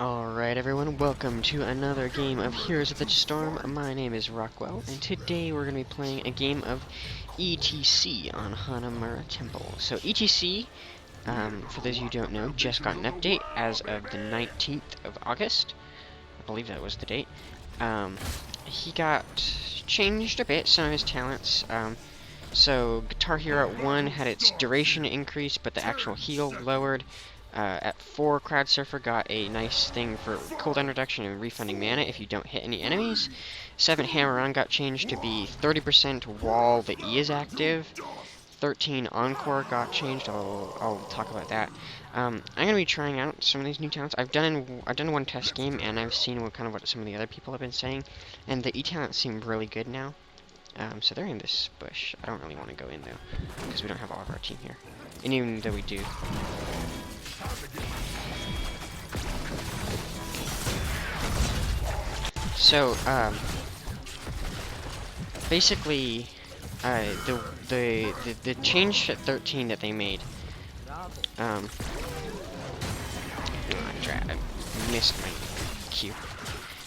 Alright everyone, welcome to another game of Heroes of the Storm. My name is Rockwell, and today we're going to be playing a game of ETC on Hanamura Temple. So ETC, for those of you who don't know, just got an update as of the 19th of August. I believe that was the date. He got changed a bit, some of his talents. So Guitar Hero at 1 had its duration increased, but the actual heal lowered. At 4, Crowd Surfer got a nice thing for cooldown reduction and refunding mana if you don't hit any enemies. 7, Hammer On got changed to be 30% while the E is active. 13, Encore got changed. I'll talk about that. I'm gonna be trying out some of these new talents. I've done one test game and I've seen what some of the other people have been saying, and the E talents seem really good now. So they're in this bush. I don't really want to go in though because we don't have all of our team here, and even though we do. So, basically, the change at 13 that they made, I missed my cue.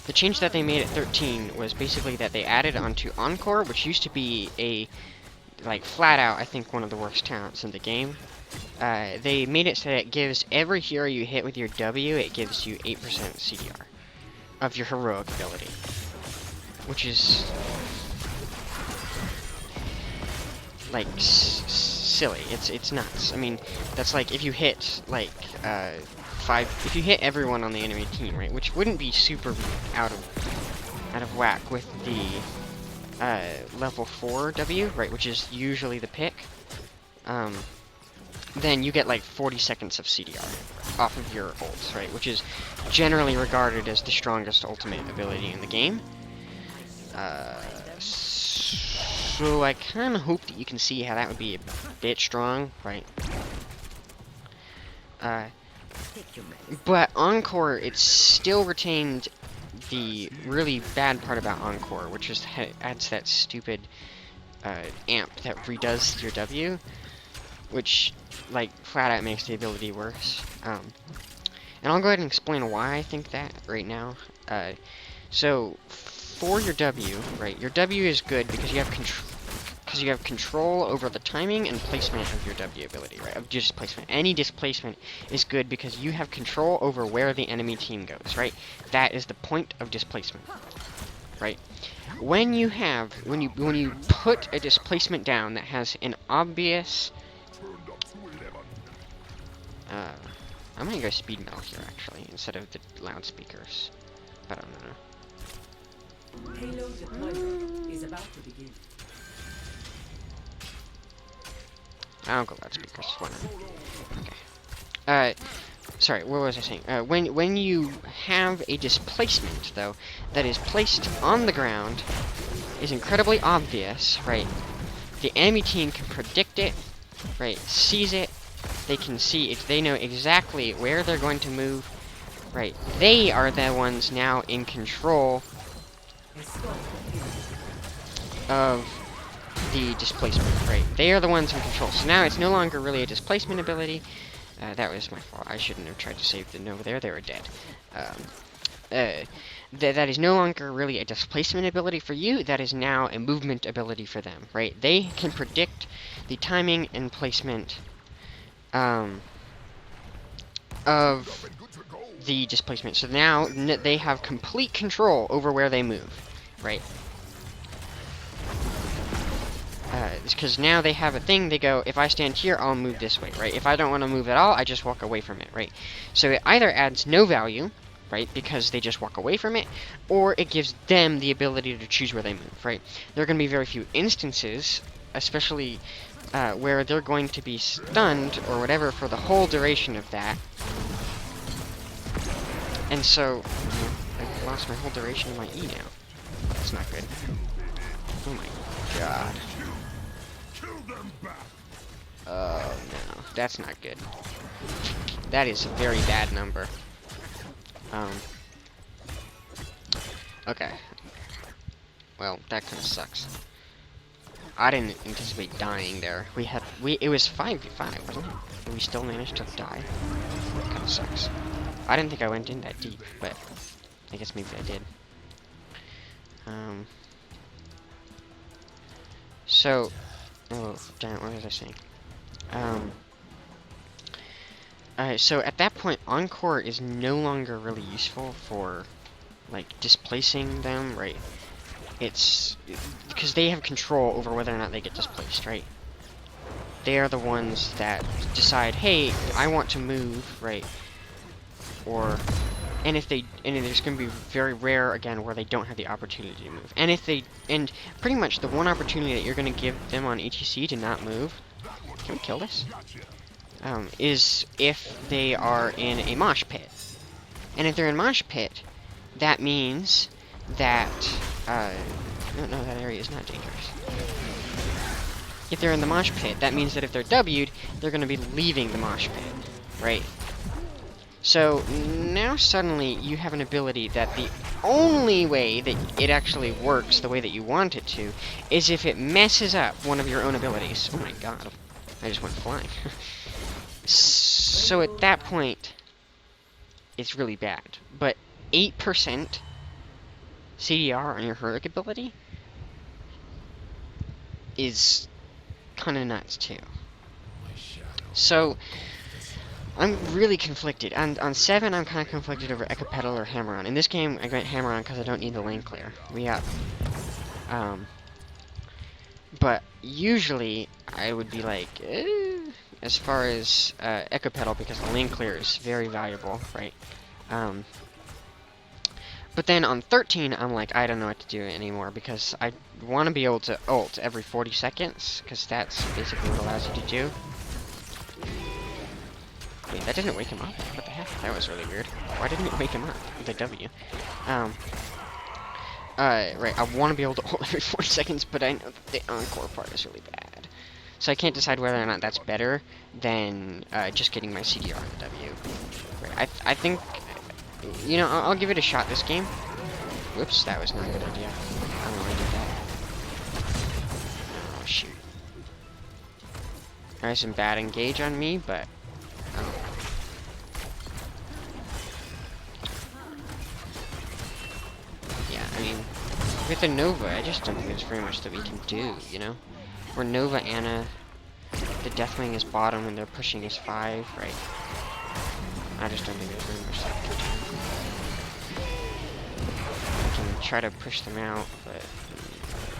The change that they made at 13 was basically that they added onto Encore, which used to be flat out, I think, one of the worst talents in the game. They made it so that it gives every hero you hit with your W, it gives you 8% CDR of your heroic ability, which is like silly. It's nuts. I mean, that's like if you hit if you hit everyone on the enemy team, right? Which wouldn't be super out of whack with the level 4 W, right? Which is usually the pick. Then you get like 40 seconds of CDR off of your ults, right? Which is generally regarded as the strongest ultimate ability in the game. So I kind of hope that you can see how that would be a bit strong, right? But Encore, it still retained the really bad part about Encore, which is adds that stupid amp that redoes your W, which flat out makes the ability worse. And I'll go ahead and explain why I think that right now. So for your W, right, your W is good because you have control over the timing and placement of your W ability, right? Of displacement. Any displacement is good because you have control over where the enemy team goes, right? That is the point of displacement, right? When you put a displacement down that has an obvious I'm gonna go speed metal here actually instead of the loudspeakers, but I don't know. Payload deployment is about to begin. I'll go loudspeakers. Whatever. Okay. Sorry. What was I saying? When you have a displacement though that is placed on the ground, is incredibly obvious, right? The enemy team can predict it, right? Sees it. They can see it. They know exactly where they're going to move, right? They are the ones now in control of the displacement, right? They are the ones in control. So now it's no longer really a displacement ability. That was my fault. I shouldn't have tried to save them over there. They were dead. That is no longer really a displacement ability for you. That is now a movement ability for them, right? They can predict the timing and placement of the displacement. So now they have complete control over where they move, right? Because now they have a thing, they go, if I stand here, I'll move this way, right? If I don't want to move at all, I just walk away from it, right? So it either adds no value, right, because they just walk away from it, or it gives them the ability to choose where they move, right? There are going to be very few instances, especially where they're going to be stunned or whatever for the whole duration of that. And so, I've lost my whole duration of my E now. That's not good. Oh my god. Oh no, that's not good. That is a very bad number. Okay. Well, that kind of sucks. I didn't anticipate dying there. It was 5v5, wasn't it? And we still managed to die. That kind of sucks. I didn't think I went in that deep, but I guess maybe I did. So, oh, darn it, what was I saying? So at that point, Encore is no longer really useful for, like, displacing them, right? It's because they have control over whether or not they get displaced, right? They are the ones that decide, hey, I want to move, right? Or, and there's going to be very rare, again, where they don't have the opportunity to move. And pretty much the one opportunity that you're going to give them on ETC to not move, can we kill this? Is if they are in a mosh pit. And if they're in mosh pit, that means that, no, that area is not dangerous. If they're in the mosh pit, that means that if they're W'd, they're going to be leaving the mosh pit, right? So, now suddenly you have an ability that the only way that it actually works the way that you want it to is if it messes up one of your own abilities. Oh my god, I just went flying. So at that point, it's really bad. But 8% CDR on your heroic ability is kind of nuts too. So I'm really conflicted. On 7, I'm kind of conflicted over Ekapedal or Hammer-On. In this game, I went Hammer-On because I don't need the lane clear. But usually I would be like, as far as Ekapedal, because the lane clear is very valuable, right? But then on 13, I'm like, I don't know what to do anymore, because I want to be able to ult every 40 seconds, because that's basically what it allows you to do. Wait, that didn't wake him up? What the heck? That was really weird. Why didn't it wake him up? The W. Right, I want to be able to ult every 40 seconds, but I know that the Encore part is really bad. So I can't decide whether or not that's better than just getting my CDR on the W. Right, I think, you know, I'll give it a shot this game. Whoops, that was not a good idea. I don't know why I did that. Oh, shoot. There's some bad engage on me, but... yeah, I mean, with the Nova, I just don't think there's very much that we can do, you know? Where Nova, Ana, the Deathwing is bottom and they're pushing is 5, right? I just don't think there's very much that we can do. I can try to push them out, but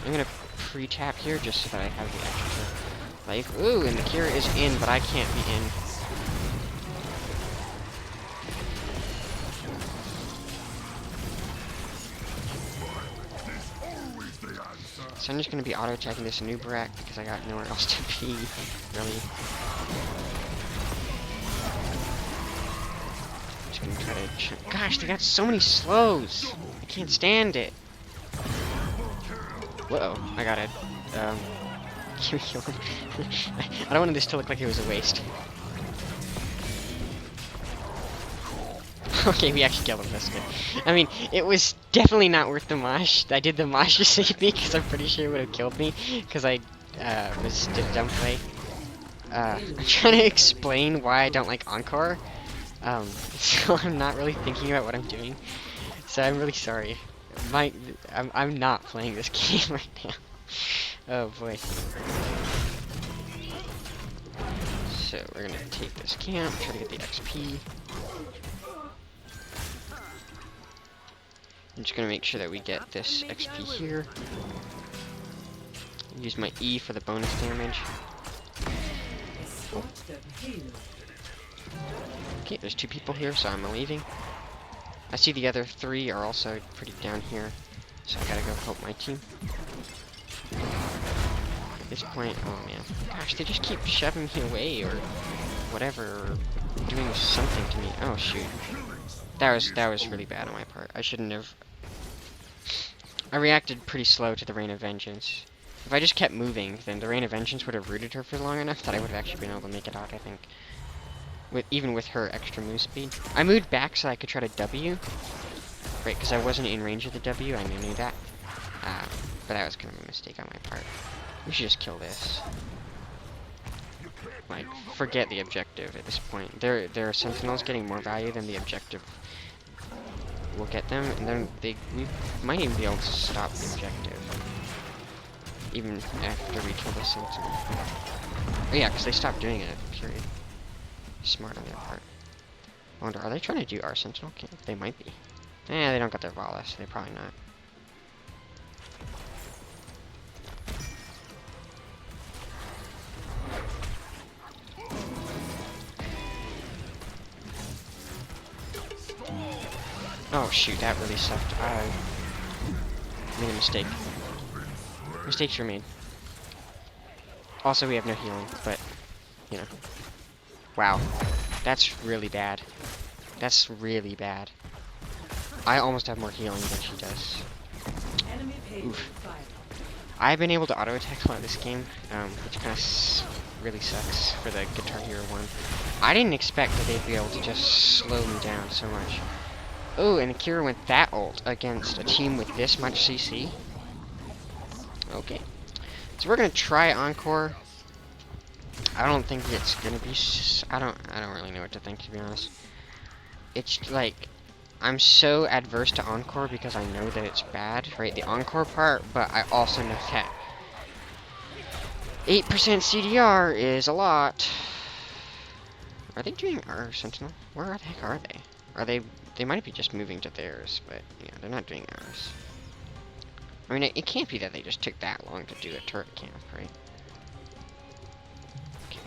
I'm gonna pre-tap here just so that I have the extra life. Ooh, and the Kira is in, but I can't be in. So I'm just going to be auto-attacking this Nubarak because I got nowhere else to be, really. Just going to try to... Gosh, they got so many slows! I can't stand it! Whoa, I got it. Can we kill him? I don't want this to look like it was a waste. Okay, we actually killed him, that's good. I mean, it was definitely not worth the mosh. I did the mosh to save me, because I'm pretty sure it would have killed me, because I did a dumb play. I'm trying to explain why I don't like Encore, so I'm not really thinking about what I'm doing. So I'm really sorry. I'm not playing this game right now. Oh boy. So we're gonna take this camp, try to get the XP. I'm just gonna make sure that we get this XP here. Use my E for the bonus damage. Okay, there's 2 people here, so I'm leaving. I see the other 3 are also pretty down here, so I gotta go help my team. At this point, oh man, gosh, they just keep shoving me away or whatever, or doing something to me. Oh shoot, that was really bad on my part. I shouldn't have. I reacted pretty slow to the Rain of Vengeance. If I just kept moving, then the Rain of Vengeance would have rooted her for long enough that I would have actually been able to make it out, I think. Even with her extra move speed. I moved back so I could try to W. Right, because I wasn't in range of the W, I knew that. But that was kind of a mistake on my part. We should just kill this. Like, forget the objective at this point. Their Sentinels getting more value than the objective will get them, and then we might even be able to stop the objective. Even after we kill the Sentinel. Oh yeah, because they stopped doing it, period. Smart on their part. I wonder, are they trying to do our Sentinel camp? They might be. Eh, they don't got their Vala, so they're probably not. Oh shoot, that really sucked. I made a mistake. Mistakes were made. Also, we have no healing, but, you know. Wow. That's really bad. That's really bad. I almost have more healing than she does. Oof. I've been able to auto-attack a lot this game, which kind of really sucks for the Guitar Hero one. I didn't expect that they'd be able to just slow me down so much. Oh, and Kira went that ult against a team with this much CC. Okay. So we're gonna try Encore. I don't think it's gonna be. I don't really know what to think, to be honest. It's like I'm so adverse to Encore because I know that it's bad, right? The Encore part, but I also know that 8% CDR is a lot. Are they doing our Sentinel? Where the heck are they? Are they? They might be just moving to theirs, but yeah, they're not doing ours. I mean, it can't be that they just took that long to do a turret camp, right? Okay.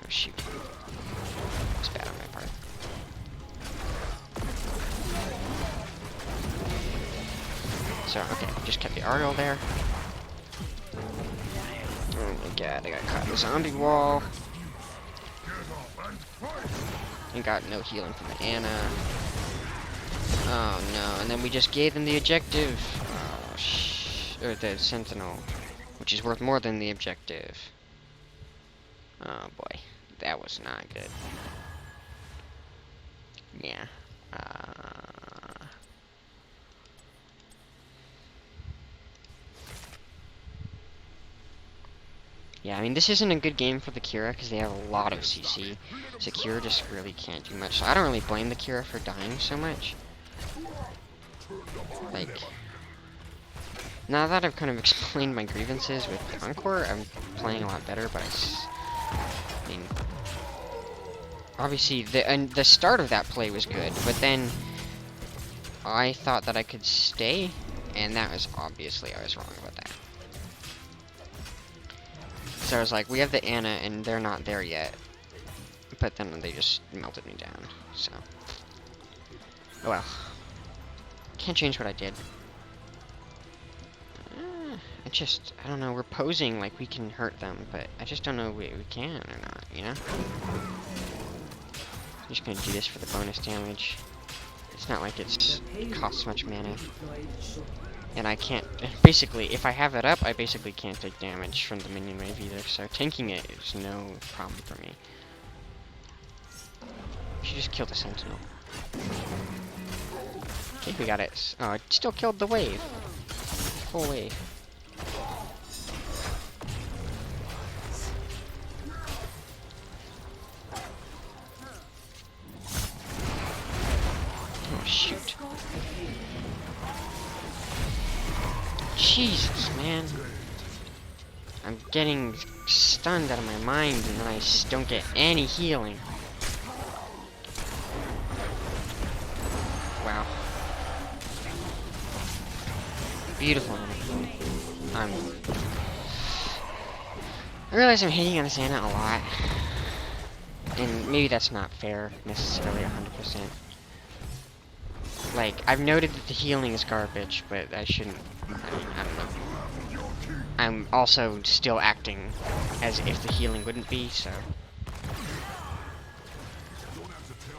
Oh shoot. It's bad on my part. So, okay, just kept the Ariel there. Oh my god, I got caught in the zombie wall. And got no healing from the Anna. Oh no, and then we just gave them the objective. Oh, or the Sentinel, which is worth more than the objective. Oh boy, that was not good. Yeah. Yeah, I mean, this isn't a good game for the Kira because they have a lot of CC. So Kira just really can't do much. So I don't really blame the Kira for dying so much. Like, now that I've kind of explained my grievances with Encore, I'm playing a lot better, but I mean, obviously, the start of that play was good, but then I thought that I could stay, and that was obviously, I was wrong about that. So I was like, we have the Anna, and they're not there yet. But then they just melted me down, so. Oh well. Can't change what I did. I don't know, we're posing like we can hurt them, but I just don't know if we can or not, you know? I'm just gonna do this for the bonus damage. It's not like it costs much mana. And I can't, basically, if I have it up, I basically can't take damage from the minion wave either, so tanking it is no problem for me. She just killed the Sentinel. Okay, we got it. Oh, it still killed the wave. Full wave. Oh, shoot. Jesus, man. I'm getting stunned out of my mind and then I just don't get any healing. Wow. Beautiful. I realize I'm hating on this Anna a lot. And maybe that's not fair, necessarily 100%. Like, I've noted that the healing is garbage, but I shouldn't, I mean, I don't know. I'm also still acting as if the healing wouldn't be, so.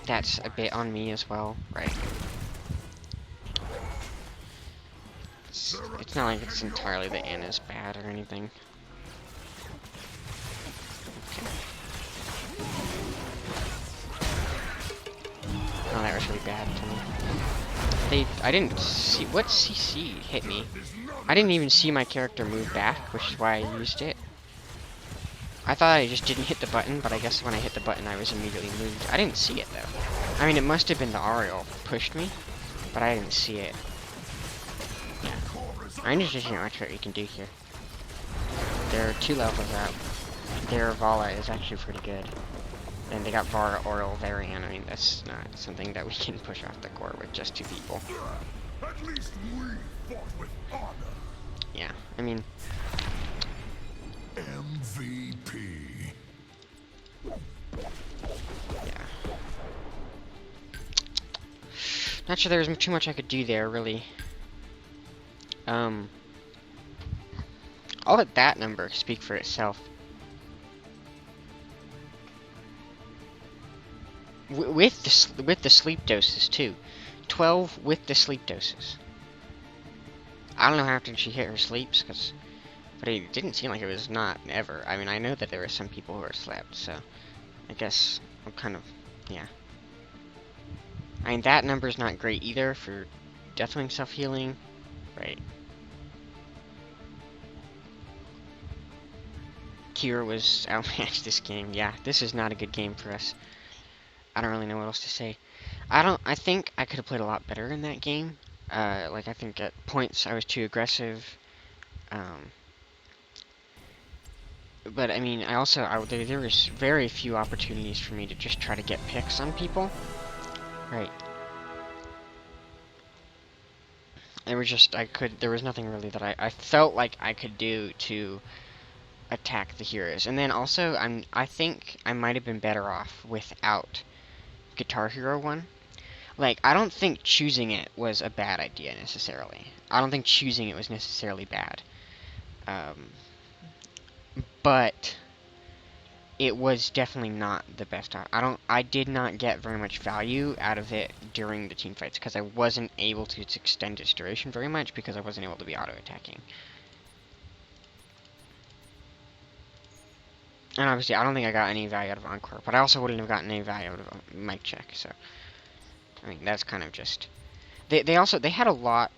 That's a bit on me as well, right? It's not like it's entirely that Anna's bad or anything. Okay. Oh, that was really bad to me. I didn't see, what CC hit me? I didn't even see my character move back, which is why I used it. I thought I just didn't hit the button, but I guess when I hit the button I was immediately moved. I didn't see it though. I mean, it must have been the Ariel pushed me, but I didn't see it. Yeah. I just didn't much what you can do here. They're 2 levels up. Their Vala is actually pretty good. And they got Vara Oral Varian. I mean, that's not something that we can push off the core with just 2 people. At least we fought with honor. Yeah, I mean... MVP. Yeah. Not sure there was too much I could do there, really. I'll let that number speak for itself. With the sleep doses too, 12 with the sleep doses. I don't know how often she hit her sleeps, but it didn't seem like it was not ever. I mean, I know that there were some people who were slept, so I guess I'm kind of, yeah. I mean, that number's not great either for Deathwing self-healing, right? Kira was outmatched this game. Yeah, this is not a good game for us. I don't really know what else to say. I think I could have played a lot better in that game. Like, I think at points I was too aggressive. But, I mean, there was very few opportunities for me to just try to get picks on people. Right. There was nothing really that I felt like I could do to attack the heroes. And then also, I think I might have been better off without Guitar Hero 1. Like, I don't think choosing it was a bad idea, necessarily. I don't think choosing it was necessarily bad. But it was definitely not the best. I did not get very much value out of it during the team fights, because I wasn't able to extend its duration very much, because I wasn't able to be auto-attacking. And obviously, I don't think I got any value out of Encore, but I also wouldn't have gotten any value out of Mic Check, so... I mean, that's kind of just... They had a lot...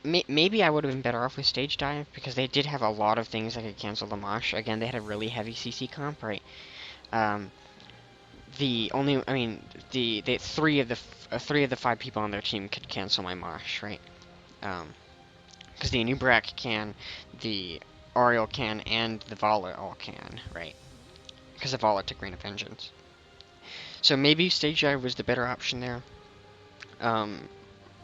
maybe I would have been better off with Stage Dive, because they did have a lot of things that could cancel the Mosh. Again, they had a really heavy CC comp, right? The 3 of the 5 people on their team could cancel my Mosh, right? Because the Anub'arak can, the Ariel can, and the Vala all can, right? Because the Vala took Rain of Vengeance. So maybe Stage Dive was the better option there. And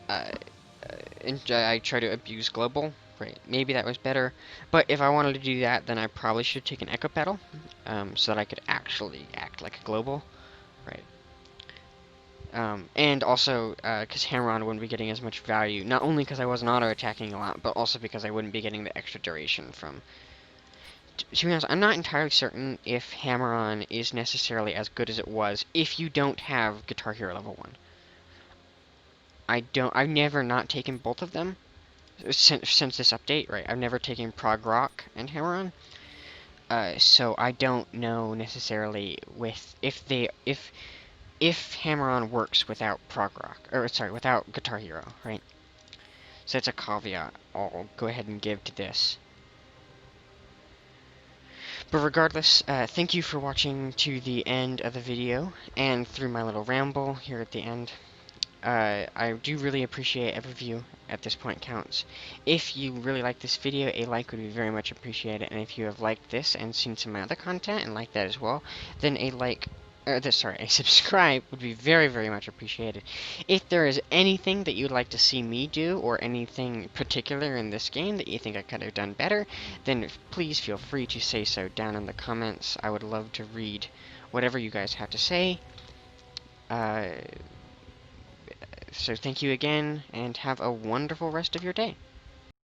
I try to abuse Global, right? Maybe that was better. But if I wanted to do that, then I probably should take an Echo Pedal, so that I could actually act like a Global, right? And also, because Hammer-On wouldn't be getting as much value, not only because I wasn't auto-attacking a lot, but also because I wouldn't be getting the extra duration from... To be honest, I'm not entirely certain if Hammer-On is necessarily as good as it was if you don't have Guitar Hero level 1. I've never not taken both of them since this update, right? I've never taken Prog Rock and Hammer-On. So I don't know necessarily if Hammer-On works without Prog Rock, or sorry, without Guitar Hero, right? So that's a caveat I'll go ahead and give to this. But regardless, thank you for watching to the end of the video, and through my little ramble here at the end. I do really appreciate every view. At this point counts. If you really like this video, a like would be very much appreciated, and if you have liked this and seen some of my other content and liked that as well, then a subscribe would be very, very much appreciated. If there is anything that you'd like to see me do, or anything particular in this game that you think I could have done better, then please feel free to say so down in the comments. I would love to read whatever you guys have to say. So thank you again, and have a wonderful rest of your day.